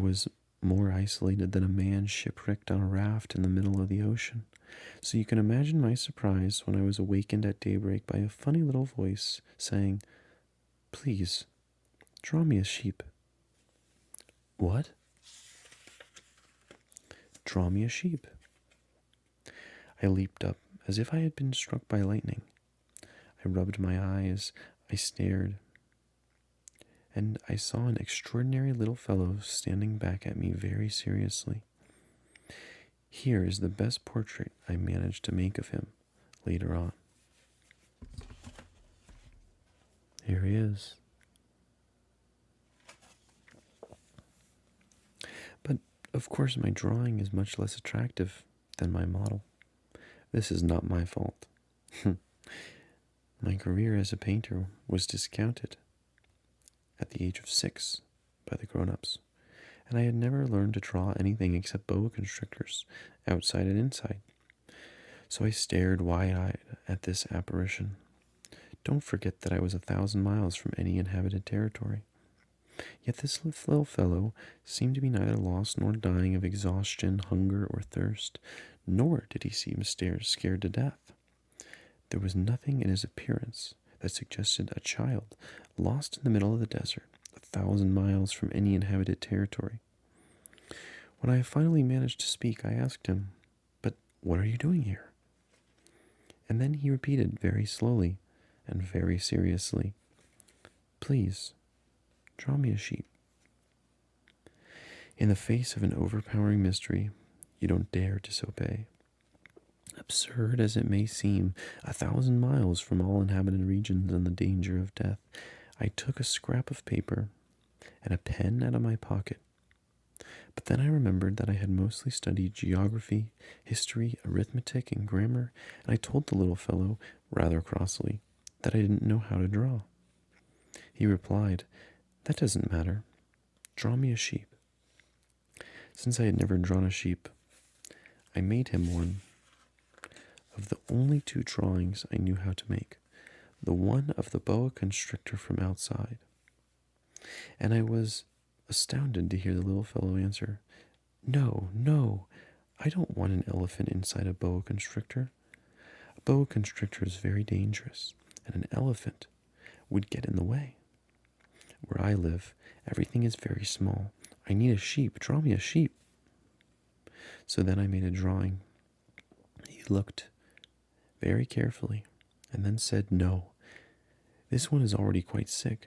was more isolated than a man shipwrecked on a raft in the middle of the ocean. So you can imagine my surprise when I was awakened at daybreak by a funny little voice saying, "Please, draw me a sheep." "What?" "Draw me a sheep." I leaped up as if I had been struck by lightning. I rubbed my eyes, I stared, and I saw an extraordinary little fellow standing back at me very seriously. Here is the best portrait I managed to make of him later on. Here he is. But, of course, my drawing is much less attractive than my model. This is not my fault. My career as a painter was discounted at the age of 6 by the grown-ups, and I had never learned to draw anything except boa constrictors, outside and inside. So I stared wide-eyed at this apparition. Don't forget that I was 1,000 miles from any inhabited territory. Yet this little fellow seemed to be neither lost nor dying of exhaustion, hunger, or thirst, nor did he seem scared to death. There was nothing in his appearance that suggested a child lost in the middle of the desert, 1,000 miles from any inhabited territory. When I finally managed to speak, I asked him, "But what are you doing here?" And then he repeated very slowly and very seriously, "Please, draw me a sheep." In the face of an overpowering mystery, you don't dare disobey. Absurd as it may seem, 1,000 miles from all inhabited regions and the danger of death, I took a scrap of paper and a pen out of my pocket. But then I remembered that I had mostly studied geography, history, arithmetic, and grammar, and I told the little fellow, rather crossly, that I didn't know how to draw. He replied, "That doesn't matter. Draw me a sheep." Since I had never drawn a sheep, I made him one of the only 2 drawings I knew how to make, the one of the boa constrictor from outside. And I was astounded to hear the little fellow answer, "No, no, I don't want an elephant inside a boa constrictor. A boa constrictor is very dangerous, and an elephant would get in the way. Where I live, everything is very small. I need a sheep. Draw me a sheep." So then I made a drawing. He looked very carefully and then said, "No, this one is already quite sick.